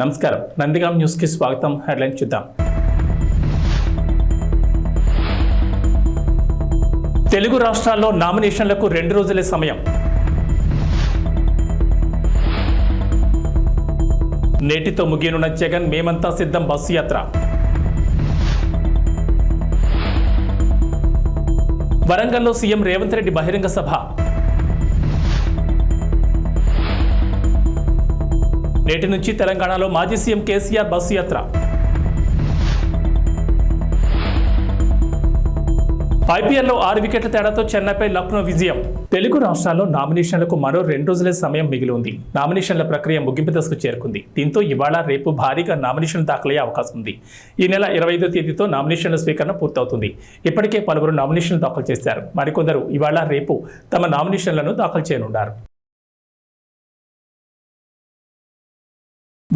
నమస్కారం, నందిగాం న్యూస్కి స్వాగతం. హెడ్లైన్ చూద్దాం. తెలుగు రాష్ట్రాల్లో నామినేషన్లకు 2 రోజులే సమయం. నేటితో ముగియనున్న జగన్ మేమంతా సిద్ధం బస్సు యాత్ర. వరంగల్లో సీఎం రేవంత్ రెడ్డి బహిరంగ సభ. నేటి నుంచి తెలంగాణలో మాజీ సీఎం కేసీఆర్ బస్సు యాత్ర. ఐపీఎల్లో 6 వికెట్ల తేడాతో చెన్నైపై లక్నో విజయం. తెలుగు రాష్ట్రాల్లో నామినేషన్లకు మరో 2 రోజులే సమయం మిగిలి ఉంది. నామినేషన్ల ప్రక్రియ ముగింపు దశకు చేరుకుంది. దీంతో ఇవాళ రేపు భారీగా నామినేషన్లు దాఖలయ్యే అవకాశం ఉంది. ఈ నెల 25వ తేదీతో నామినేషన్ల స్వీకరణ పూర్తవుతుంది. ఇప్పటికే పలువురు నామినేషన్లు దాఖలు చేశారు. మరికొందరు ఇవాళ రేపు తమ నామినేషన్లను దాఖలు చేయనున్నారు.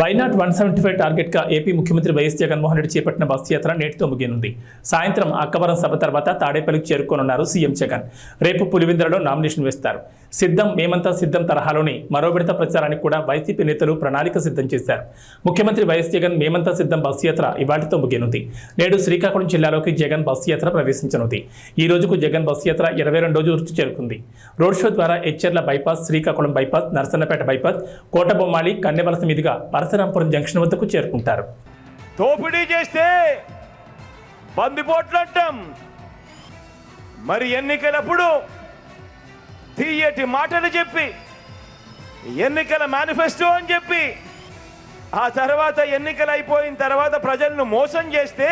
వైనాట్ 175 టార్గెట్గా ఏపీ ముఖ్యమంత్రి వైఎస్ జగన్మోహన్ రెడ్డి చేపట్టిన బస్సు యాత్ర నేటితో ముగియనుంది. సాయంత్రం అక్కవరం సభ తర్వాత తాడేపల్లికి చేరుకోనున్నారు సీఎం జగన్. రేపు పులివెందులలో నామినేషన్ వేస్తారు. సిద్ధం మేమంతా సిద్ధం తరహాలోని మరో విడత ప్రచారానికి కూడా వైసీపీ నేతలు ప్రణాళిక సిద్ధం చేశారు. ముఖ్యమంత్రి వైఎస్ జగన్ మేమంతా సిద్ధం బస్సు యాత్ర ఇవాటితో ముగియనుంది. నేడు శ్రీకాకుళం జిల్లాలోకి జగన్ బస్సు యాత్ర ప్రవేశించనుంది. ఈ రోజుకు జగన్ బస్సు యాత్ర 22వ రోజుకు చేరుకుంది. రోడ్ షో ద్వారా Etcherla bypass, Srikakulam bypass, Narasannapeta bypass, Kotabommali, Kannevalasa మీదుగా పరశురాంపురం జంక్షన్ వద్దకు చేరుకుంటారు. దోపిడీ చేస్తే బందిపోట్లు అంటాం. మరి ఎన్నికలప్పుడు తీయటి మాటలు చెప్పి ఎన్నికల మేనిఫెస్టో అని చెప్పి ఆ తర్వాత ఎన్నికలు అయిపోయిన తర్వాత ప్రజలను మోసం చేస్తే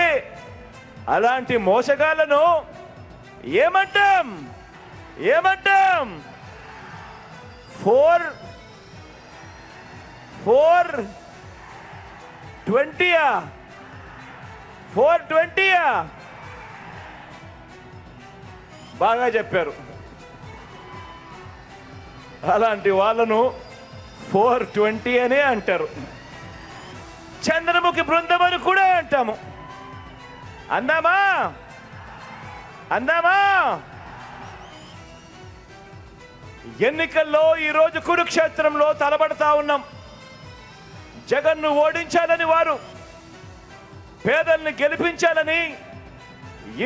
అలాంటి మోసగాళ్లను ఏమంటాం? 420 బాగా చెప్పారు. అలాంటి వాళ్ళను 420 అనే అంటారు. చంద్రముఖి బృందం అని కూడా అంటాము. అందామా? ఎన్నికల్లో ఈరోజు కురుక్షేత్రంలో తలబడతా ఉన్నాం. జగన్ను ఓడించాలని వారు, పేదల్ని గెలిపించాలని,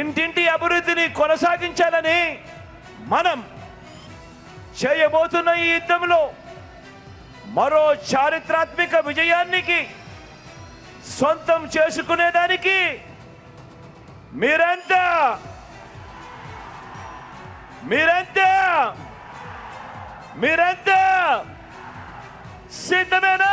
ఇంటింటి అభివృద్ధిని కొనసాగించాలని మనం చేయబోతున్న ఈ యుద్ధంలో మరో చారిత్రాత్మక విజయానికి సొంతం చేసుకునేదానికి మీరంతా సిద్ధమేనా?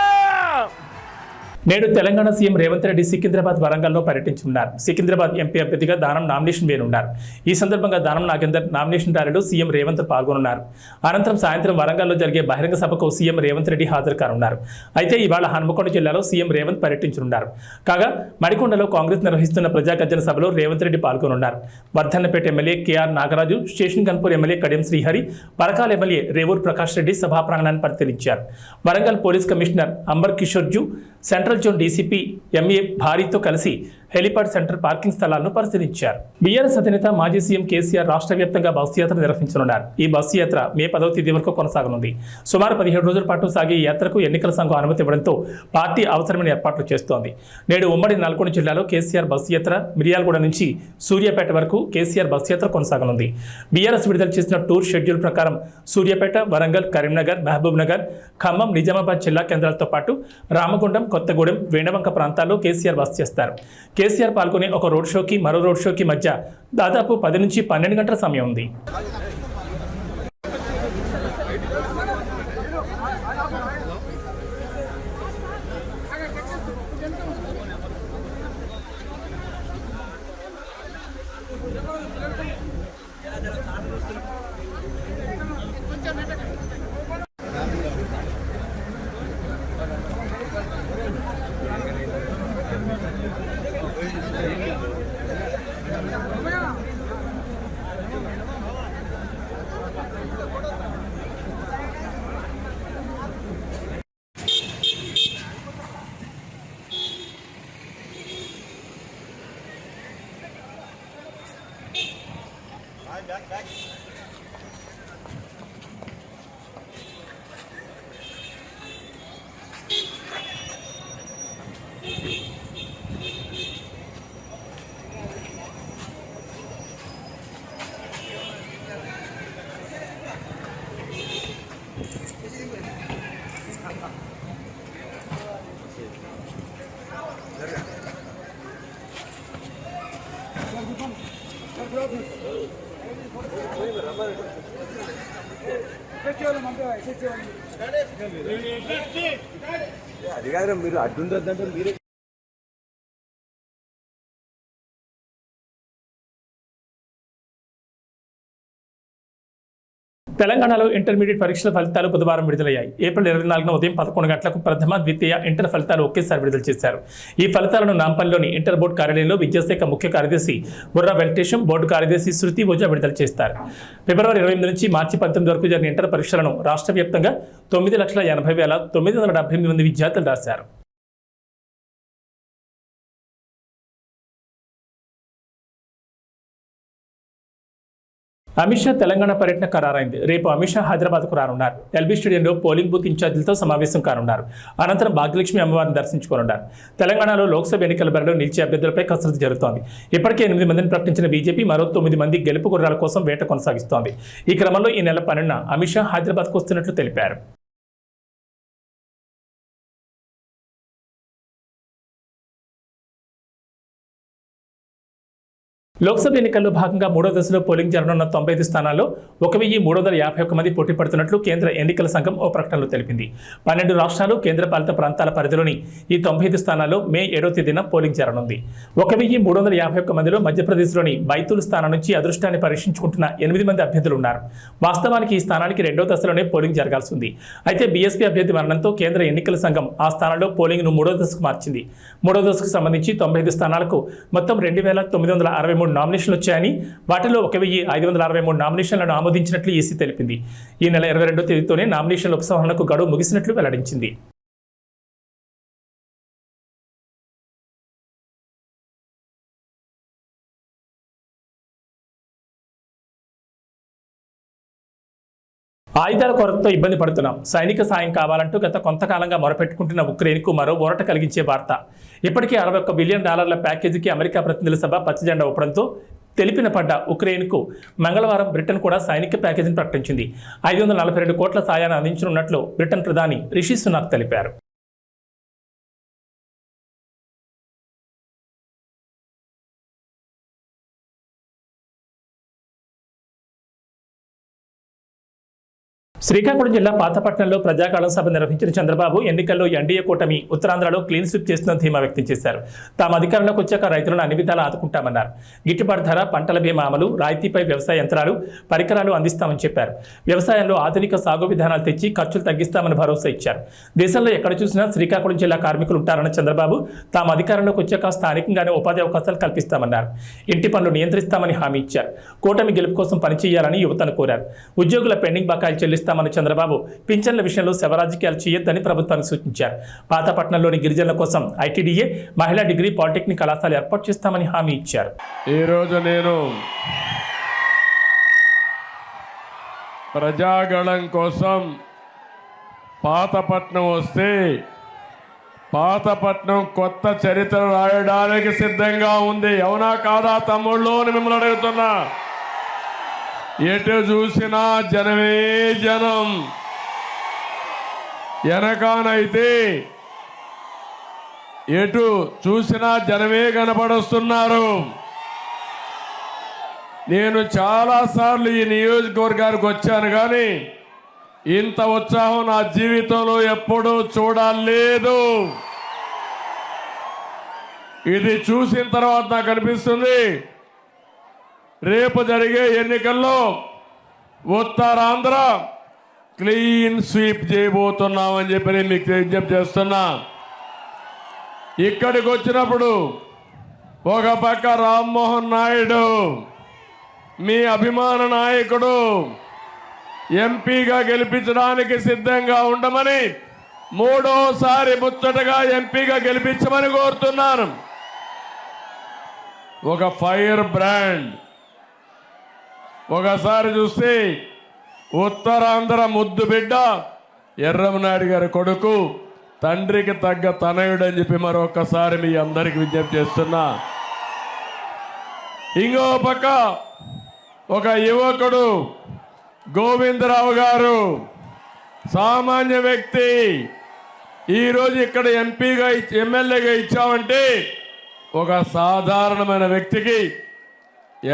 నేడు తెలంగాణ సీఎం రేవంత్ రెడ్డి సికింద్రాబాద్, వరంగల్లో పర్యటించనున్నారు. సికింద్రాబాద్ ఎంపీ అభ్యర్థిగా దానం నామినేషన్ వేయనున్నారు. ఈ సందర్భంగా దానం నాగేందర్ నామినేషన్ ర్యాలీలో సీఎం రేవంత్ పాల్గొనున్నారు. అనంతరం సాయంత్రం వరంగల్లో జరిగే బహిరంగ సభకు సీఎం రేవంత్ రెడ్డి హాజరు కానున్నారు. అయితే ఇవాళ హన్మకొండ జిల్లాలో సీఎం రేవంత్ పర్యటించనున్నారు. కాగా మడికొండలో కాంగ్రెస్ నిర్వహిస్తున్న ప్రజాగర్జన సభలో రేవంత్ రెడ్డి పాల్గొనున్నారు. Wardhannapet MLA KR Nagaraju, station Ghanpur MLA Kadiyam Srihari, Parakala MLA Revuri Prakash Reddy సభా ప్రాంగణాన్ని పరిశీలించారు. Warangal police commissioner Ambar Kishore Jha, central zone DCP MA భారీతో కలిసి హెలిపాడ్ సెంటర్ పార్కింగ్ స్థలాలను పరిశీలించారు. బీఆర్ఎస్ అధినేత మాజీ సీఎం కేసీఆర్ రాష్ట్ర వ్యాప్తంగా బస్సు యాత్ర నిర్వహించనున్నారు. ఈ బస్సు యాత్ర మే 10వ తేదీ వరకు కొనసాగనుంది. సుమారు 17 రోజుల పాటు సాగే ఈ యాత్రకు ఎన్నికల సంఘం అనుమతి ఇవ్వడంతో పార్టీ అవసరమైన ఏర్పాట్లు చేస్తోంది. నేడు ఉమ్మడి నల్గొండ జిల్లాలో కేసీఆర్ బస్సు యాత్ర, మిర్యాలగూడ నుంచి సూర్యాపేట వరకు కేసీఆర్ బస్సు యాత్ర కొనసాగనుంది. బీఆర్ఎస్ విడుదల చేసిన టూర్ షెడ్యూల్ ప్రకారం సూర్యాపేట, వరంగల్, కరీంనగర్, మహబూబ్ నగర్, ఖమ్మం, నిజామాబాద్ జిల్లా కేంద్రాలతో పాటు రామగుండం, కొత్తగూడెం, వేణవంక ప్రాంతాల్లో కేసీఆర్ బస చేస్తారు. కేసీఆర్ పాల్గొనే ఒక రోడ్ షోకి మరో రోడ్ షోకి మధ్య దాదాపు 10 నుంచి 12 గంటల సమయం ఉంది. అది కాదు మీరు అడ్డుందంటే మీరే తెలంగాణలో ఇంటర్మీడియట్ పరీక్షల ఫలితాలు బుధవారం విడుదలయ్యాయి. ఏప్రిల్ 24న ఉదయం 11 గంటలకు ప్రథమ, ద్వితీయ ఇంటర్ ఫలితాలు ఒకేసారి విడుదల చేశారు. ఈ ఫలితాలను నాంపల్లిలోని ఇంటర్ బోర్డు కార్యాలయంలో విద్యాశాఖ ముఖ్య కార్యదర్శి బుర్రా వెంకటేశం, బోర్డు కార్యదర్శి శృతి ఓజా విడుదల చేస్తారు. ఫిబ్రవరి 28 నుంచి మార్చి 19 వరకు జరిగిన ఇంటర్ పరీక్షలను రాష్ట్ర వ్యాప్తంగా 9,80,978 మంది విద్యార్థులు రాశారు. అమిత్ షా తెలంగాణ పర్యటన ఖరారైంది. రేపు అమిత్ షా హైదరాబాద్కు రానున్నారు. ఎల్బీ స్టేడియంలో పోలింగ్ బూత్ ఇన్ఛార్జీలతో సమావేశం కానున్నారు. అనంతరం భాగ్యలక్ష్మి అమ్మవారిని దర్శించుకోనున్నారు. తెలంగాణలో లోక్సభ ఎన్నికల బరిలో నిలిచే అభ్యర్థులపై కసరత్తు జరుగుతోంది. ఇప్పటికే 8 మందిని ప్రకటించిన బీజేపీ మరో 9 మంది గెలుపు గుర్రాల కోసం వేట కొనసాగిస్తోంది. ఈ క్రమంలో ఈ నెల 12న అమిత్ షా హైదరాబాద్కు వస్తున్నట్లు తెలిపారు. లోక్సభ ఎన్నికల్లో భాగంగా 3వ దశలో పోలింగ్ జరగనున్న 95 స్థానాల్లో 1,351 మంది పోటీ పడుతున్నట్లు కేంద్ర ఎన్నికల సంఘం ఓ ప్రకటనలో తెలిపింది. 12 రాష్ట్రాలు, కేంద్రపాలిత ప్రాంతాల పరిధిలోని ఈ 95 స్థానాల్లో మే 7వ తేదీన పోలింగ్ జరగనుంది. 1,351 మందిలో మధ్యప్రదేశ్లోని బైతూల్ స్థానం నుంచి అదృష్టాన్ని పరీక్షించుకుంటున్న 8 మంది అభ్యర్థులు ఉన్నారు. వాస్తవానికి ఈ స్థానానికి 2వ దశలోనే పోలింగ్ జరగాల్సి ఉంది. అయితే బీఎస్పీ అభ్యర్థి మరణంతో కేంద్ర ఎన్నికల సంఘం ఆ స్థానంలో పోలింగ్ను 3వ దశకు మార్చింది. 3వ దశకు సంబంధించి 95 స్థానాలకు మొత్తం 2,963 నామినేషన్లు వచ్చాయని, వాటిలో 1,563 నామినేషన్లను ఆమోదించినట్లు ఈసీ తెలిపింది. ఈ నెల 22వ తేదీతోనే నామినేషన్ల ఉపసంహరణకు గడువు ముగిసినట్లు వెల్లడించింది. ఆయుధాల కొరతతో ఇబ్బంది పడుతున్నాం, సైనిక సాయం కావాలంటూ గత కొంతకాలంగా మొరపెట్టుకుంటున్న ఉక్రెయిన్కు మరో ఊరట కలిగించే వార్త. ఇప్పటికే $61 బిలియన్ ప్యాకేజీకి అమెరికా ప్రతినిధుల సభ పచ్చజెండా ఊపడంతో తెలిపిన పడ్డ ఉక్రెయిన్కు మంగళవారం బ్రిటన్ కూడా సైనిక ప్యాకేజీని ప్రకటించింది. 542 కోట్ల సాయాన్ని అందించనున్నట్లు బ్రిటన్ ప్రధాని రిషి సునాక్ తెలిపారు. శ్రీకాకుళం జిల్లా పాతపట్నంలో ప్రజాకాలం సభ నిర్వహించిన చంద్రబాబు ఎన్నికల్లో ఎన్డీఏ కూటమి ఉత్తరాంధ్రలో క్లీన్ స్వీప్ చేస్తున్న ధీమా వ్యక్తం చేశారు. తాము అధికారంలోకి వచ్చాక రైతులను అన్ని విధాలా ఆదుకుంటామన్నారు. గిట్టుబాటు ధర, పంటల బీమా అమలు, రాయితీపై వ్యవసాయ యంత్రాలు, పరికరాలు అందిస్తామని చెప్పారు. వ్యవసాయంలో ఆధునిక సాగు విధానాలు తెచ్చి ఖర్చులు తగ్గిస్తామని భరోసా ఇచ్చారు. దేశంలో ఎక్కడ చూసినా శ్రీకాకుళం జిల్లా కార్మికులు ఉంటారన్న చంద్రబాబు తాము అధికారంలోకి వచ్చాక స్థానికంగానే ఉపాధి అవకాశాలు కల్పిస్తామన్నారు. ఇంటి పనులు నియంత్రిస్తామని హామీ ఇచ్చారు. కూటమి గెలుపు కోసం పనిచేయాలని యువతను కోరారు. ఉద్యోగుల పెండింగ్ బకాయిలు చెల్లిస్తామని చంద్రబాబు పింఛన్ల విషయంలో శవరాజకీయాలు చేయొద్దని ప్రభుత్వానికి సూచించారు. పాతపట్నంలోని గిరిజనుల కోసం ఐటీడీఏ, మహిళా డిగ్రీ, పాలిటెక్నిక్ కళాశాల ఏర్పాటు చేస్తామని హామీ ఇచ్చారు. ఈరోజు నేను ప్రజాగళం కోసం పాతపట్నం వస్తే పాతపట్నం కొత్త చరిత్ర రాయడానికి సిద్ధంగా ఉంది. అవునా కాదా తమ్ముళ్ళు అని మిమ్మల్ని అడుగుతున్నా. ఎటు చూసినా జనమే జనం. వెనకానైతే ఎటు చూసినా జనమే కనపడొస్తున్నారు. నేను చాలాసార్లు ఈ నియోజకవర్గానికి వచ్చాను, కానీ ఇంత ఉత్సాహం నా జీవితంలో ఎప్పుడూ చూడలేదు. ఇది చూసిన తర్వాత నాకు అనిపిస్తుంది, రేపు జరిగే ఎన్నికల్లో ఉత్తరాంధ్ర క్లీన్ స్వీప్ చేయబోతున్నామని చెప్పి నేను మీకు విజ్ఞప్తి చేస్తున్నా. ఇక్కడికి వచ్చినప్పుడు ఒక పక్క రామ్మోహన్ నాయుడు మీ అభిమాన నాయకుడు ఎంపీగా గెలిపించడానికి సిద్ధంగా ఉండమని, మూడోసారి ముచ్చటగా ఎంపీగా గెలిపించమని కోరుతున్నాను. ఒక ఫైర్ బ్రాండ్. ఒకసారి చూస్తే ఉత్తరాంధ్ర ముద్దు బిడ్డ ఎర్రమనాయుడు గారి కొడుకు తండ్రికి తగ్గ తనయుడు అని చెప్పి మరొకసారి మీ అందరికి విజ్ఞప్తి చేస్తున్నా. ఇంకో పక్క ఒక యువకుడు గోవిందరావు గారు, సామాన్య వ్యక్తి, ఈరోజు ఇక్కడ ఎంపీగా ఎమ్మెల్యేగా ఇచ్చామంటే ఒక సాధారణమైన వ్యక్తికి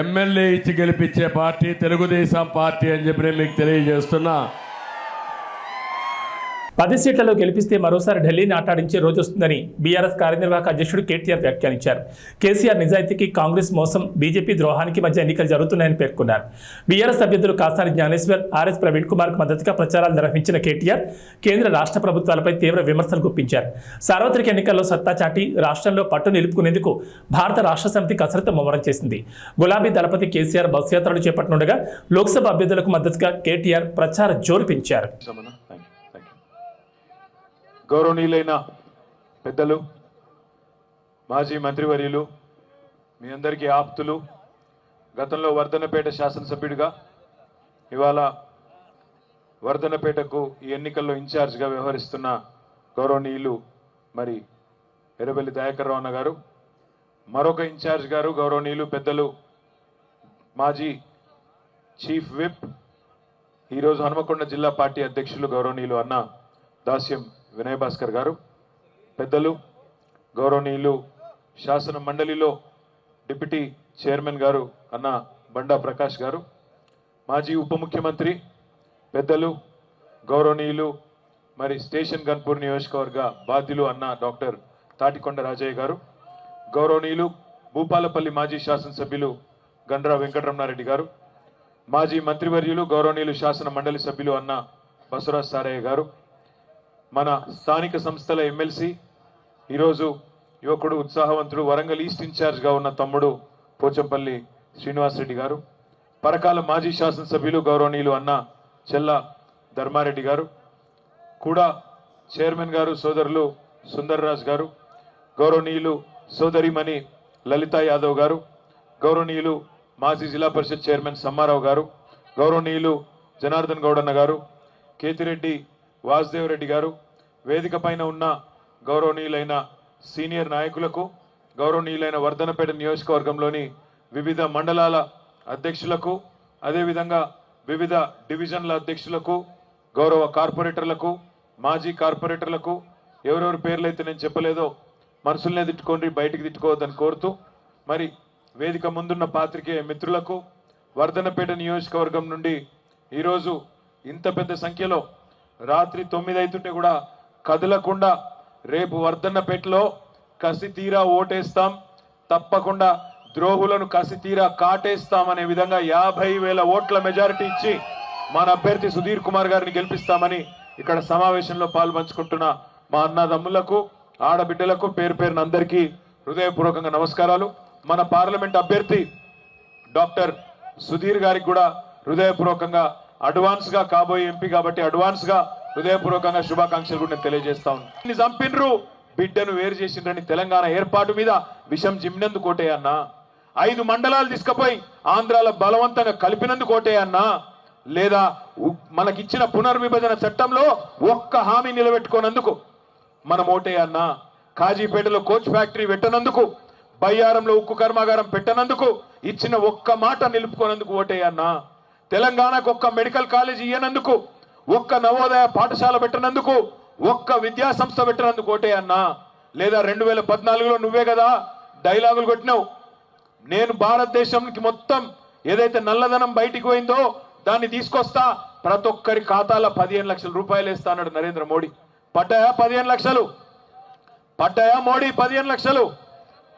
ఎమ్మెల్యే ఇచ్చి గెలిపించే పార్టీ తెలుగుదేశం పార్టీ అని చెప్పి నేను మీకు తెలియజేస్తున్నా. 10 సీట్లలో గెలిపిస్తే మరోసారి ఢిల్లీని ఆటాడించే రోజు వస్తుందని బీఆర్ఎస్ కార్యనిర్వాహక అధ్యక్షుడు కేటీఆర్ వ్యాఖ్యానించారు. కేసీఆర్ నిజాయితీకి కాంగ్రెస్ మోసం, బీజేపీ ద్రోహానికి మధ్య ఎన్నికలు జరుగుతున్నాయని పేర్కొన్నారు. బీఆర్ఎస్ అభ్యర్థులు కాసాని జ్ఞానేశ్వర్, ఆర్ఎస్ ప్రవీణ్ కుమార్కు మద్దతుగా ప్రచారాలు నిర్వహించిన కేటీఆర్ కేంద్ర రాష్ట్ర ప్రభుత్వాలపై తీవ్ర విమర్శలు గుప్పించారు. సార్వత్రిక ఎన్నికల్లో సత్తా చాటి రాష్ట్రంలో పట్టు నిలుపుకునేందుకు భారత రాష్ట్ర సమితి కసరత్తు ముమ్మరం చేసింది. గులాబీ దళపతి కేసీఆర్ బస్సు యాత్రలు చేపట్టనుండగా లోక్సభ అభ్యర్థులకు మద్దతుగా కేటీఆర్ ప్రచార జోరు పెంచారు. గౌరవనీయులైన పెద్దలు, మాజీ మంత్రివర్యులు, మీ అందరికీ ఆప్తులు, గతంలో వర్ధన్నపేట శాసనసభ్యుడిగా ఇవాళ వర్ధన్నపేటకు ఈ ఎన్నికల్లో ఇన్ఛార్జ్గా వ్యవహరిస్తున్న గౌరవనీయులు మరి ఎర్రబెల్లి దయాకర్ రావు అన్న గారు, మరొక ఇన్ఛార్జ్ గారు గౌరవనీయులు పెద్దలు మాజీ చీఫ్ విప్, ఈరోజు హనుమకొండ జిల్లా పార్టీ అధ్యక్షులు గౌరవనీయులు అన్న దాస్యం వినయ్ భాస్కర్ గారు, పెద్దలు గౌరవనీయులు శాసన మండలిలో డిప్యూటీ చైర్మన్ గారు అన్న బండా ప్రకాష్ గారు, మాజీ ఉప ముఖ్యమంత్రి పెద్దలు గౌరవనీయులు మరి స్టేషన్ గన్పూర్ నియోజకవర్గ బాధ్యులు అన్న డాక్టర్ తాటికొండ రాజయ్య గారు, గౌరవనీయులు భూపాలపల్లి మాజీ శాసనసభ్యులు గండ్రా వెంకటరమణారెడ్డి గారు, మాజీ మంత్రివర్యులు గౌరవనీయులు శాసన మండలి సభ్యులు అన్న బసవరాజ్ సారయ్య గారు, మన స్థానిక సంస్థల ఎమ్మెల్సీ, ఈరోజు యువకుడు ఉత్సాహవంతుడు వరంగల్ ఈస్ట్ ఇన్ఛార్జ్గా ఉన్న తమ్ముడు పోచంపల్లి శ్రీనివాసరెడ్డి గారు, పరకాల మాజీ శాసనసభ్యులు గౌరవనీయులు అన్న చెల్ల ధర్మారెడ్డి గారు, కూడా చైర్మన్ గారు సోదరులు సుందర్రాజ్ గారు, గౌరవనీయులు సోదరిమణి లలితా యాదవ్ గారు, గౌరవనీయులు మాజీ జిల్లా పరిషత్ చైర్మన్ సమ్మారావు గారు, గౌరవనీయులు జనార్దన్ గౌడన్న గారు, కేతిరెడ్డి వాసుదేవ్ రెడ్డి గారు, వేదిక పైన ఉన్న గౌరవనీయులైన సీనియర్ నాయకులకు, గౌరవనీయులైన వర్ధన్నపేట నియోజకవర్గంలోని వివిధ మండలాల అధ్యక్షులకు, అదేవిధంగా వివిధ డివిజన్ల అధ్యక్షులకు, గౌరవ కార్పొరేటర్లకు, మాజీ కార్పొరేటర్లకు, ఎవరెవరి పేర్లైతే నేను చెప్పలేదో మనసులనే తిట్టుకోండి, బయటికి తిట్టుకోవద్దని కోరుతూ, మరి వేదిక ముందున్న పాత్రికేయ మిత్రులకు, వర్ధన్నపేట నియోజకవర్గం నుండి ఈరోజు ఇంత పెద్ద సంఖ్యలో రాత్రి 9 అవుతుంటే కూడా కదలకుండా రేపు వర్ధన్నపేటలో కసి తీరా ఓటేస్తాం, తప్పకుండా ద్రోహులను కసి తీరా కాటేస్తామనే విధంగా 50,000 ఓట్ల మెజారిటీ ఇచ్చి మన అభ్యర్థి సుధీర్ కుమార్ గారిని గెలిపిస్తామని ఇక్కడ సమావేశంలో పాల్పంచుకుంటున్న మా అన్నదమ్ములకు, ఆడబిడ్డలకు పేరు పేరున అందరికీ హృదయపూర్వకంగా నమస్కారాలు. మన పార్లమెంట్ అభ్యర్థి డాక్టర్ సుధీర్ గారికి కూడా హృదయపూర్వకంగా అడ్వాన్స్ గా కాబోయే ఎంపీ కాబట్టి అడ్వాన్స్ గా హృదయపూర్వకంగా శుభాకాంక్షలు కూడా నేను తెలియజేస్తా ఉన్నాను. చంపిన్రు, బిడ్డను వేరు చేసిండ్రని తెలంగాణ ఏర్పాటు మీద విషం జిమ్మినందుకు కోటే అన్నా, 5 మండలాలు తీసుకుపోయి ఆంధ్రాలో బలవంతంగా కలిపినందుకు కోటే అన్నా, లేదా మనకిచ్చిన పునర్విభజన చట్టంలో ఒక్క హామీ నిలబెట్టుకోనందుకు మనం ఓటే అన్నా, కాజీపేటలో కోచ్ ఫ్యాక్టరీ పెట్టనందుకు, బయ్యారంలో ఉక్కు కర్మాగారం పెట్టనందుకు, ఇచ్చిన ఒక్క మాట నిలుపుకోనందుకు ఓటే అన్నా, తెలంగాణకు ఒక్క మెడికల్ కాలేజ్ ఇయ్యనందుకు, ఒక్క నవోదయ పాఠశాల పెట్టినందుకు, ఒక్క విద్యా సంస్థ పెట్టినందుకు ఓటే అన్నా, లేదా 2014లో నువ్వే కదా డైలాగులు కొట్టినావు, నేను భారతదేశానికి మొత్తం ఏదైతే నల్లధనం బయటికి పోయిందో దాన్ని తీసుకొస్తా, ప్రతి ఒక్కరి ఖాతాలో 15 లక్షల రూపాయలు వేస్తా అన్నాడు నరేంద్ర మోడీ. పడ్డాయా 15 లక్షలు? పడ్డాయా మోడీ 15 లక్షలు?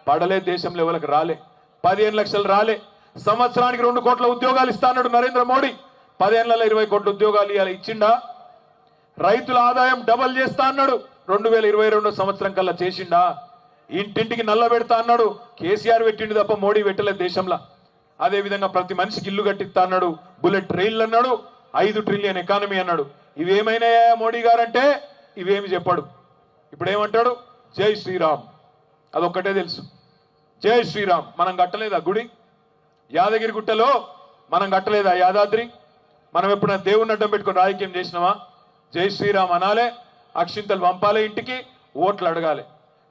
పడలే, దేశంలో ఎవరికి రాలే, 15 లక్షలు రాలే. సంవత్సరానికి 2 కోట్ల ఉద్యోగాలు ఇస్తా అన్నాడు నరేంద్ర మోడీ, 10 ఏళ్లలో 20 కోట్ల ఉద్యోగాలు ఇవాళ ఇచ్చిండా? రైతుల ఆదాయం డబల్ చేస్తా అన్నాడు, 2022 సంవత్సరం కల్లా చేసిండా? ఇంటింటికి నల్ల పెడతా అన్నాడు, కేసీఆర్ పెట్టిండు తప్ప మోడీ పెట్టలేదు దేశంలో. అదే విధంగా ప్రతి మనిషికి ఇల్లు కట్టిస్తా అన్నాడు, బుల్లెట్ ట్రైన్లు అన్నాడు, 5 ట్రిలియన్ ఎకానమీ అన్నాడు. ఇవేమైనాయా మోడీ గారంటే ఇవేమి చెప్పాడు. ఇప్పుడు ఏమంటాడు? జై శ్రీరామ్, అదొక్కటే తెలుసు, జై శ్రీరామ్. మనం కట్టలేదా గుడి? యాదగిరి గుట్టలో మనం కట్టలేదా యాదాద్రి? మనం ఎప్పుడైనా దేవుని అడ్డం పెట్టుకుని రాజకీయం చేసినావా? జై శ్రీరామ్ అనాలే, అక్షింతలు పంపాలి ఇంటికి, ఓట్లు అడగాలి.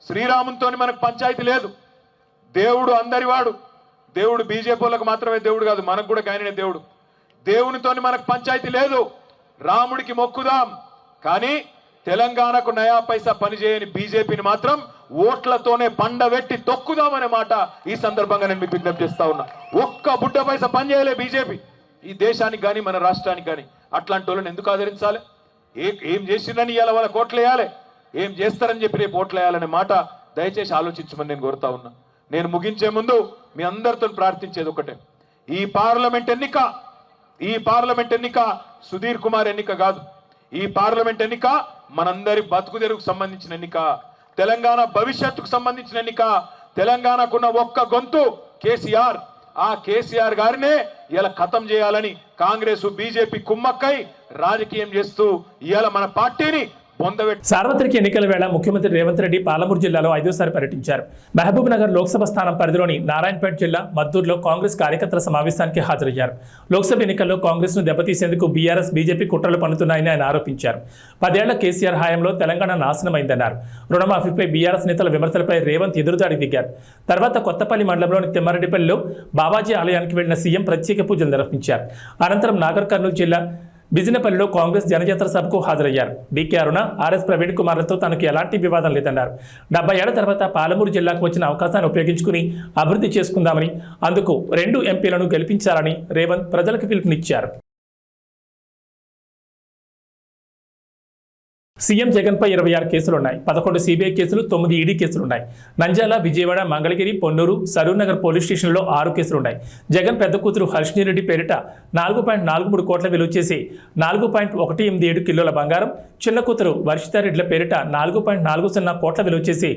శ్రీరామునితో మనకు పంచాయతీ లేదు. దేవుడు అందరివాడు. దేవుడు బీజేపీ వాళ్ళకు మాత్రమే దేవుడు కాదు, మనకు కూడా ఆయననే దేవుడు. దేవునితోని మనకు పంచాయతీ లేదు. రాముడికి మొక్కుదాం, కానీ తెలంగాణకు నయా పైసా పనిచేయని బీజేపీని మాత్రం ఓట్లతోనే పండబెట్టి తొక్కుదామనే మాట ఈ సందర్భంగా నేను మీకు విజ్ఞప్తి చేస్తా ఉన్నా. ఒక్క బుడ్డ పైసా పనిచేయలే బీజేపీ ఈ దేశానికి కానీ మన రాష్ట్రానికి కానీ. అట్లాంటి వాళ్ళని ఎందుకు ఆదరించాలి? ఏం చేసిందని ఇవాళ వాళ్ళ ఓట్లు వేయాలి, ఏం చేస్తారని చెప్పి రేపు ఓట్లు వేయాలనే మాట దయచేసి ఆలోచించమని నేను కోరుతా ఉన్నా. నేను ముగించే ముందు మీ అందరితో ప్రార్థించేది ఒకటే, ఈ పార్లమెంట్ ఎన్నిక సుధీర్ కుమార్ ఎన్నిక కాదు. ఈ పార్లమెంట్ ఎన్నిక మనందరి బతుకు తెరువుకు సంబంధించిన ఎన్నిక, తెలంగాణ భవిష్యత్తుకు సంబంధించిన ఎన్నిక. తెలంగాణకున్న ఒక్క గొంతు కేసీఆర్. ఆ కేసీఆర్ గారినే ఇలా ఖతం చేయాలని కాంగ్రెస్ బీజేపీ కుమ్మక్కై రాజకీయం చేస్తూ ఇవాళ మన పార్టీని సార్వత్రిక ఎన్నికల వేళ ముఖ్యమంత్రి రేవంత్ రెడ్డి పాలమూరు జిల్లాలో 5వ పర్యటించారు. మహబూబ్ నగర్ లోక్సభ స్థానం పరిధిలోని నారాయణపేట జిల్లా మద్దూరులో కాంగ్రెస్ కార్యకర్తల సమావేశానికి హాజరయ్యారు. లోక్సభ ఎన్నికల్లో కాంగ్రెస్ ను దెబ్బతీసేందుకు బీఆర్ఎస్ బీజేపీ కుట్రలు పన్నుతున్నాయని ఆయన ఆరోపించారు. 10 ఏళ్ల కేసీఆర్ హయాంలో తెలంగాణ నాశనమైందన్నారు. రుణమాఫీపై బీఆర్ఎస్ నేతల విమర్శలపై రేవంత్ ఎదురుదాడికి దిగారు. తర్వాత కొత్తపల్లి మండలంలోని తిమ్మారెడ్డిపల్లిలో బాబాజీ ఆలయానికి వెళ్లిన సీఎం ప్రత్యేక పూజలు నిర్వహించారు. అనంతరం నాగర్ కర్నూలు జిల్లా బిజినపల్లిలో కాంగ్రెస్ జనజాతర సభకు హాజరయ్యారు. డీకే అరుణ, ఆర్ఎస్ ప్రవీణ్ కుమార్లతో తనకు ఎలాంటి వివాదం లేదన్నారు. 70 ఏళ్ల తర్వాత పాలమూరు జిల్లాకు వచ్చిన అవకాశాన్ని ఉపయోగించుకుని అభివృద్ధి చేసుకుందామని, అందుకు 2 ఎంపీలను గెలిపించాలని రేవంత్ ప్రజలకు పిలుపునిచ్చారు. సీఎం జగన్పై 26 కేసులున్నాయి. 11 సిబిఐ కేసులు, 9 ఈడీ కేసులున్నాయి. నంద్యాల, విజయవాడ, మంగళగిరి, పొన్నూరు, సరూర్ నగర్ పోలీస్ స్టేషన్లో 6 కేసులున్నాయి. జగన్ పెద్ద కూతురు హర్షిణి రెడ్డి పేరిట 4.43 కోట్ల విలువ చేసి 4.187 కిలోల బంగారం, చిన్న కూతురు వర్షితారెడ్డిల పేరిట 4.40 కోట్ల విలువ చేసి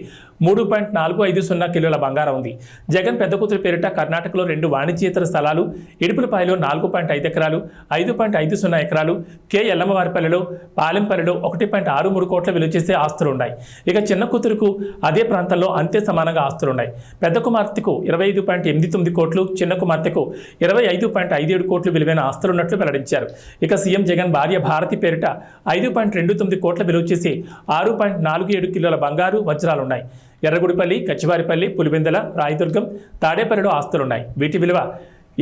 3.450 కిలోల బంగారం ఉంది. జగన్ పెద్ద కూతురు పేరిట కర్ణాటకలో 2 వాణిజ్యేతర స్థలాలు, ఇడుపులపాయలో 4.5 ఎకరాలు, 5.50 ఎకరాలు, కె ఎల్లమ్మవారిపల్లిలో, పాలెంపల్లిలో 1.63 కోట్ల విలువ చేసే ఆస్తులున్నాయి. ఇక చిన్న కూతురుకు అదే ప్రాంతంలో అంతే సమానంగా ఆస్తులున్నాయి. పెద్ద కుమార్తెకు 25.89 కోట్లు, చిన్న కుమార్తెకు 25.57 కోట్లు విలువైన ఆస్తులున్నట్లు వెల్లడించారు. ఇక సీఎం జగన్ భార్య భారతి పేరిట 5.29 కోట్ల విలువ చేసి 6.47 కిలోల బంగారు, వజ్రాలున్నాయి. ఎర్రగుడిపల్లి, కచ్చివారిపల్లి, పులివెందల, రాయదుర్గం, తాడేపల్లిలో ఆస్తులున్నాయి. వీటి విలువ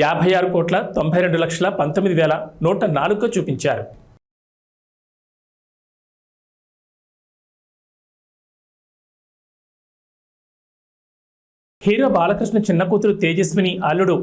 56,92,19,104గా చూపించారు. హీరో బాలకృష్ణ చిన్న కూతురు తేజస్విని అల్లుడు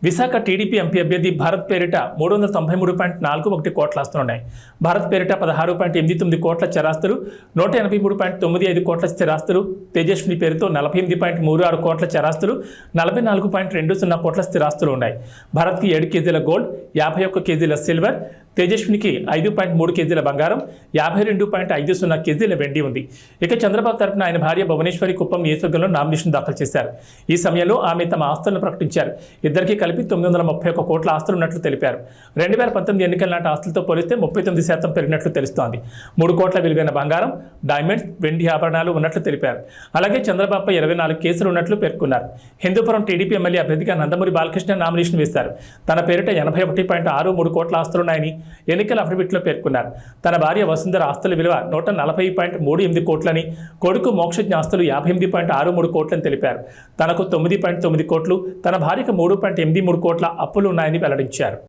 విశాఖ టీడీపీ ఎంపీ అభ్యర్థి భరత్ పేరిట 393.41 కోట్ల ఆస్తులున్నాయి. భరత్ పేరిట 16.89 కోట్ల చరాస్తులు, 183.95 కోట్ల స్థిరాస్తులు, తేజస్విని పేరుతో 48.36 కోట్ల చరాస్తులు, 44.20 కోట్ల స్థిరాస్తులు ఉన్నాయి. భరత్కి 7 కేజీల గోల్డ్, 51 కేజీల సిల్వర్, తేజస్వినికి 5.3 కేజీల బంగారం, 52.50 కేజీల వెండి ఉంది. ఇక చంద్రబాబు తరపున ఆయన భార్య భువనేశ్వరి కుప్పం నియోజకవర్గంలో నామినేషన్ దాఖలు చేశారు. ఈ సమయంలో ఆమె తమ ఆస్తులను ప్రకటించారు. ఇద్దరికీ కలిపి 931 కోట్ల ఆస్తులు ఉన్నట్లు తెలిపారు. 2019 ఎన్నికల నాటి ఆస్తులతో పోలిస్తే 39% పెరిగినట్లు తెలుస్తోంది. 3 కోట్ల విలువైన బంగారం, డైమండ్స్, వెండి ఆభరణాలు ఉన్నట్లు తెలిపారు. అలాగే చంద్రబాబుపై 24 కేసులు ఉన్నట్లు పేర్కొన్నారు. హిందూపురం టీడీపీ ఎమ్మెల్యే అభ్యర్థిగా నందమూరి బాలకృష్ణ నామినేషన్ వేశారు. తన పేరిట 81.63 కోట్ల ఆస్తులున్నాయని ఎన్నికల అఫిడవిట్లో పేర్కొన్నారు. తన భార్య వసుంధర ఆస్తుల విలువ 140.38 కోట్లని, కొడుకు మోక్షజ్ఞ ఆస్తులు 58.63 కోట్లని తెలిపారు. తనకు 9.9 కోట్లు, తన భార్యకు 3.83 కోట్ల అప్పులు ఉన్నాయని వెల్లడించారు.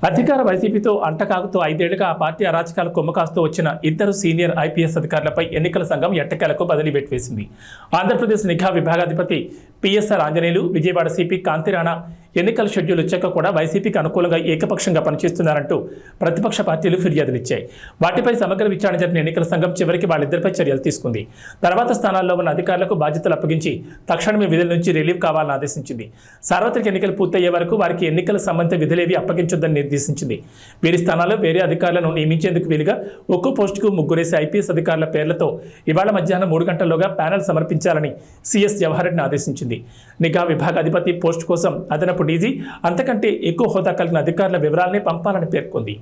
అధికార వైసీపీతో అంటకాగుతూ 5 ఏళ్లుగా ఆ పార్టీ అరాచకాల కొమ్మకాస్తూ వచ్చిన 2 సీనియర్ ఐపీఎస్ అధికారులపై ఎన్నికల సంఘం ఎట్టకేలకు బదిలీ వేసింది. ఆంధ్రప్రదేశ్ నిఘా విభాగాధిపతి పిఎస్ఆర్ ఆంజనేయులు, విజయవాడ సిపి కాంతిరాణా ఎన్నికల షెడ్యూల్ వచ్చాక కూడా వైసీపీకి అనుకూలంగా ఏకపక్షంగా పనిచేస్తున్నారంటూ ప్రతిపక్ష పార్టీలు ఫిర్యాదులు ఇచ్చాయి. వాటిపై సమగ్ర విచారణ జరిగిన ఎన్నికల సంఘం చివరికి వాళ్ళిద్దరిపై చర్యలు తీసుకుంది. తర్వాత స్థానాల్లో ఉన్న అధికారులకు బాధ్యతలు అప్పగించి తక్షణమే విధుల నుంచి రిలీవ్ కావాలని ఆదేశించింది. సార్వత్రిక ఎన్నికలు పూర్తయ్యే వరకు వారికి ఎన్నికల సంబంధిత విధులేవి అప్పగించొద్దని నిర్దేశించింది. వీరి స్థానాల్లో వేరే అధికారులను నియమించేందుకు వీలుగా ఒక్కో పోస్టుకు 3 ఐపీఎస్ అధికారుల పేర్లతో ఇవాళ మధ్యాహ్నం 3 గంటల్లోగా ప్యానెల్ సమర్పించాలని సీఎస్ జవహర్ రెడ్డిని ఆదేశించింది. నిఘా విభాగాధిపతి పోస్టు కోసం అదనపు డీజీ, అంతకంటే ఎక్కువ హోదా కలిగిన అధికారుల వివరాలనే పంపాలని పేర్కొంది.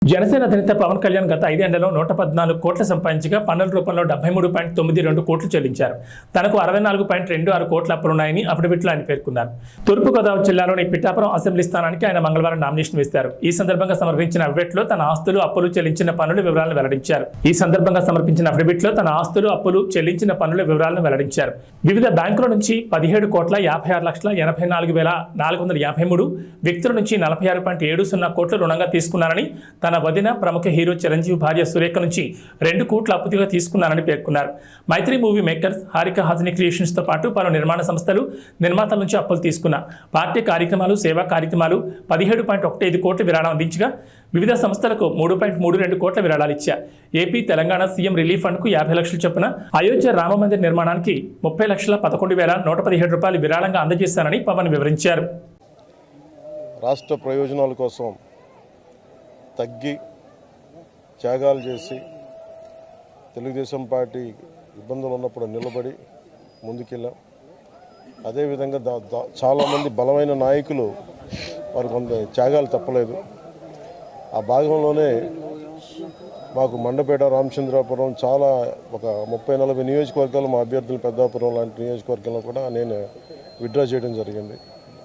జనసేన అధినేత పవన్ కళ్యాణ్ గత 5 ఏళ్లలో 114 కోట్లు సంపాదించగా పన్నుల రూపంలో 73.92 కోట్లు చెల్లించారు. తనకు 64.26 కోట్ల అప్పులున్నాయని అఫిడవిట్లో ఆయన పేర్కొన్నారు. తూర్పుగోదావరి జిల్లాలోని పిఠాపురం అసెంబ్లీ స్థానానికి ఆయన మంగళవారం నామినేషన్ వేశారు. ఈ సందర్భంగా సమర్పించిన అఫిడవిట్లో తన ఆస్తులు, అప్పులు, చెల్లించిన పన్నుల వివరాలను వెల్లడించారు. వివిధ బ్యాంకుల నుంచి 17,56,84,453, వ్యక్తుల నుంచి 46.70 కోట్లు రుణంగా తీసుకున్నారని, తన వదిన ప్రముఖ హీరో చిరంజీవి భార్య సురేఖ నుంచి 2 కోట్ల అప్పుగా తీసుకున్నారని పేర్కొన్నారు. Mythri movie makers, Haarika Hassine creations తో పాటు పలు నిర్మాణ సంస్థలు, నిర్మాతల నుంచి అప్పులు తీసుకున్న పార్టీ కార్యక్రమాలు, సేవా కార్యక్రమాలు 17.15 కోట్ల విరాళం అందించగా వివిధ సంస్థలకు 3.32 కోట్ల విరాళాలు ఇచ్చారు. AP, Telangana CM relief fund కు 50 లక్షలు చొప్పున, అయోధ్య రామమందిర నిర్మాణానికి 30,11,117 రూపాయలు విరాళంగా అందజేశారని పవన్ వివరించారు. రాష్ట్ర ప్రయోజనాల కోసం తగ్గి త్యాగాలు చేసి తెలుగుదేశం పార్టీ ఇబ్బందులు ఉన్నప్పుడు నిలబడి ముందుకెళ్ళాం. అదేవిధంగా చాలామంది బలమైన నాయకులు వారు కొంత త్యాగాలు తప్పలేదు. ఆ భాగంలోనే మాకు మండపేట, రామచంద్రాపురం చాలా ఒక 30-40 నియోజకవర్గాలు మా అభ్యర్థులు పెద్దాపురం లాంటి నియోజకవర్గంలో కూడా నేను విత్డ్రా చేయడం జరిగింది.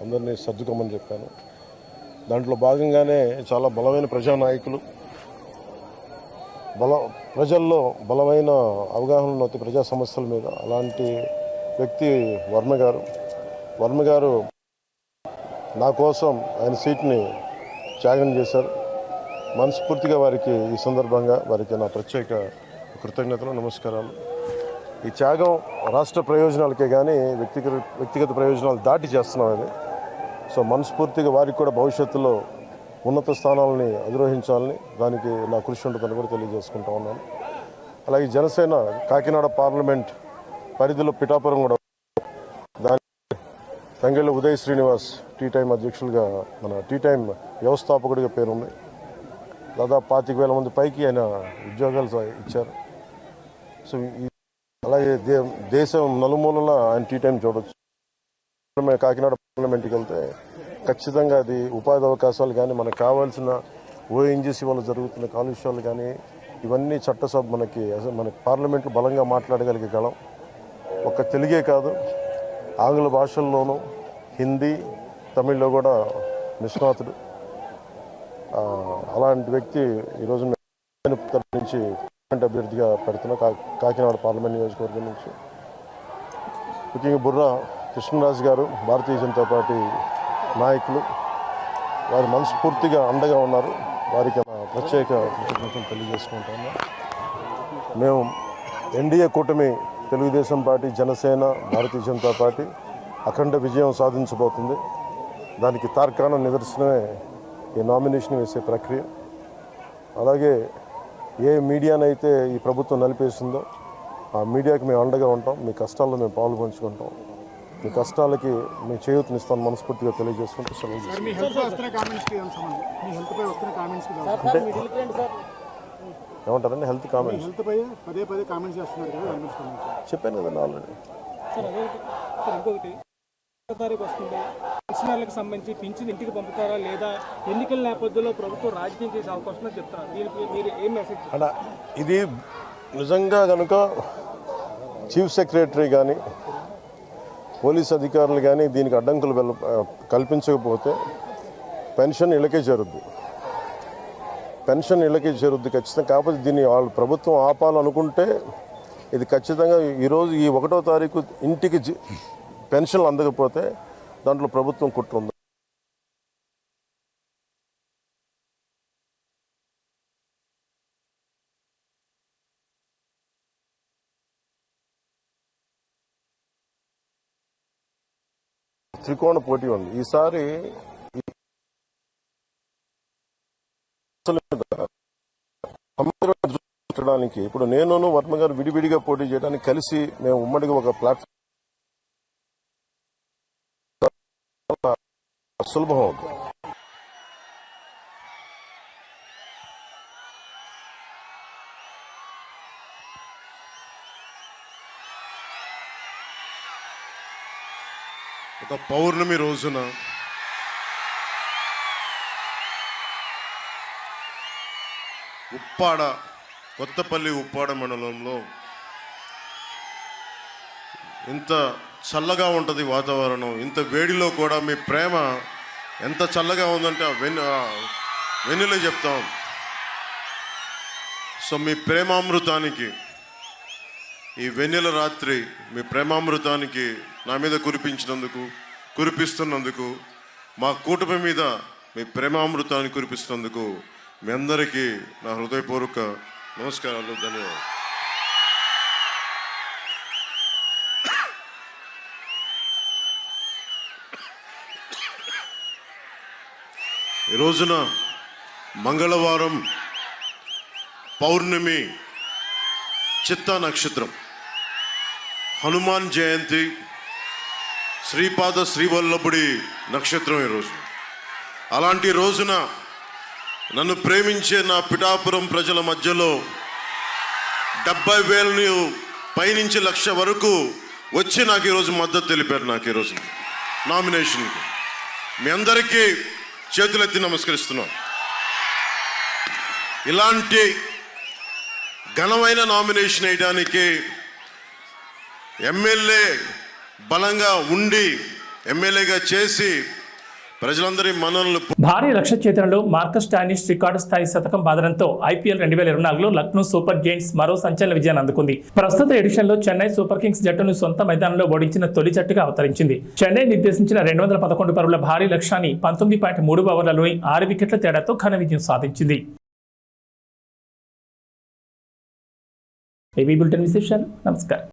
అందరినీ సర్దుకోమని చెప్పాను. దాంట్లో భాగంగానే చాలా బలమైన ప్రజానాయకులు, ప్రజల్లో బలమైన అవగాహన ఉన్న ప్రజా సమస్యల మీద అలాంటి వ్యక్తి వర్మ గారు నా కోసం ఆయన సీట్ని త్యాగం చేశారు. మనస్ఫూర్తిగా వారికి ఈ సందర్భంగా వారికి నా ప్రత్యేక కృతజ్ఞతలు, నమస్కారాలు. ఈ త్యాగం రాష్ట్ర ప్రయోజనాలకే కానీ వ్యక్తిగత ప్రయోజనాలు దాటి చేస్తున్నాం అది. సో మనస్ఫూర్తిగా వారికి కూడా భవిష్యత్తులో ఉన్నత స్థానాలని అధిరోహించాలని దానికి నా కృషి ఉంటుందని కూడా తెలియజేసుకుంటా ఉన్నాను. అలాగే జనసేన కాకినాడ పార్లమెంట్ పరిధిలో పిఠాపురం కూడా దాని తంగెళ్ళ ఉదయ్ శ్రీనివాస్ టీ టైం అధ్యక్షులుగా, మన టీ టైం వ్యవస్థాపకుడిగా పేరుంది. దాదాపు 25,000 మంది పైకి ఆయన ఉద్యోగాలు ఇచ్చారు. సో అలాగే దేశం నలుమూలల ఆయన టీ టైం చూడొచ్చు. కాకినాడ పార్లమెంట్కి వెళ్తే ఖచ్చితంగా అది ఉపాధి అవకాశాలు కానీ, మనకు కావాల్సిన ఓఎన్జీసీ వల్ల జరుగుతున్న కాలుష్యాలు కానీ, ఇవన్నీ చట్టసభ మన పార్లమెంట్లో బలంగా మాట్లాడగలిగే గళం. ఒక్క తెలుగే కాదు, ఆంగ్ల భాషల్లోనూ, హిందీ, తమిళ్లో కూడా నిష్ణాతుడు. అలాంటి వ్యక్తి ఈరోజు నుంచి అభ్యర్థిగా పెడుతున్న కాకినాడ పార్లమెంట్ నియోజకవర్గం నుంచి. ముఖ్యంగా బుర్రా కృష్ణరాజు గారు, భారతీయ జనతా పార్టీ నాయకులు, వారు మనస్ఫూర్తిగా అండగా ఉన్నారు. వారికి ప్రత్యేక కృతజ్ఞతలు తెలియజేసుకుంటాము. మేము ఎన్డీఏ కూటమి తెలుగుదేశం పార్టీ, జనసేన, భారతీయ జనతా పార్టీ అఖండ విజయం సాధించబోతుంది. దానికి తార్కాణం నిదర్శనమే ఈ నామినేషన్ వేసే ప్రక్రియ. అలాగే ఏ మీడియానైతే ఈ ప్రభుత్వం నలిపేసిందో ఆ మీడియాకి మేము అండగా ఉంటాం. మీ కష్టాల్లో మేము పాలు పంచుకుంటాం. మీ కష్టాలకి మేము చేయూతనిస్తాను మనస్ఫూర్తిగా తెలియజేసుకుంటూ సెలవు. అంటే ఏమంటారండి హెల్త్ కామెంట్స్ చెప్పాను కదండి ఆల్రెడీ. పెన్షనర్లకు సంబంధించి పింఛన్ ఇంటికి పంపుతారా లేదా ఎన్నికల నేపథ్యంలో ప్రభుత్వం రాజకీయం చేసే అవకాశం చెప్తారు. దీనికి మీరు ఏం మెసేజ్? అలా ఇది నిజంగా కనుక చీఫ్ సెక్రటరీ కానీ, పోలీస్ అధికారులు కానీ దీనికి అడ్డంకులు కల్పించకపోతే పెన్షన్ ఇళ్ళకే చేరుద్ది. ఖచ్చితంగా. కాకపోతే దీన్ని వాళ్ళు ప్రభుత్వం ఆపాలనుకుంటే ఇది ఖచ్చితంగా ఈరోజు ఈ 1వ తారీఖు ఇంటికి పెన్షన్లు అందకపోతే దాంట్లో ప్రభుత్వం కుట్ర ఉంది. త్రికోణ పోటీ ఉంది ఈసారి. పెట్టడానికి ఇప్పుడు నేను వర్మ గారు విడివిడిగా పోటీ చేయడానికి కలిసి మేము ఉమ్మడిగా ఒక ప్లాట్ఫామ్ సులభం అవుతుంది. ఒక పౌర్ణమి రోజున కొత్తపల్లి ఉప్పాడ మండలంలో ఇంత చల్లగా ఉంటుంది వాతావరణం. ఇంత వేడిలో కూడా మీ ప్రేమ ఎంత చల్లగా ఉందంటే వెన్నెలే చెప్తాం. సో మీ ప్రేమామృతానికి ఈ వెన్నెల రాత్రి మీ ప్రేమామృతానికి నా మీద కురిపిస్తున్నందుకు మా కూటమి మీద మీ ప్రేమామృతాన్ని కురిపిస్తున్నందుకు మీ అందరికీ నా హృదయపూర్వక నమస్కారాలు, ధన్యవాదాలు. ఈ రోజున మంగళవారం పౌర్ణమి, చిత్తా నక్షత్రం, హనుమాన్ జయంతి, శ్రీపాద శ్రీవల్లభుడి నక్షత్రం ఈరోజు. అలాంటి రోజున నన్ను ప్రేమించే నా పిఠాపురం ప్రజల మధ్యలో 70,000 పైనుంచి 1,00,000 వరకు వచ్చి నాకు ఈరోజు మద్దతు తెలిపారు. నాకు ఈరోజు నామినేషన్కి మీ అందరికీ చేతులెత్తి నమస్కరిస్తున్నాను. ఇలాంటి ఘనమైన నామినేషన్ వేయడానికి ఎమ్మెల్యే బలంగా ఉండి ఎమ్మెల్యేగా చేసి ప్రజలందరి మనల్ని భారీ లక్ష్య ఛేదనలో మార్కస్ స్టానిష్ రికార్డు స్థాయి శతకం బాదడంతో ఐపీఎల్ 2024లో లక్నో సూపర్ జైంట్స్ మరో సంచలన విజయాన్ని అందుకుంది. ప్రస్తుత ఎడిషన్లో చెన్నై సూపర్ కింగ్స్ జట్టును సొంత మైదానంలో ఓడించిన తొలి జట్టుగా అవతరించింది. చెన్నై నిర్దేశించిన 211 పరుగుల భారీ లక్ష్యాన్ని 19.3 ఓవర్లలోని 6 వికెట్ల తేడాతో ఘన విజయం సాధించింది. ఏబీ బులెటిన్ విశేషాలు. నమస్కారం.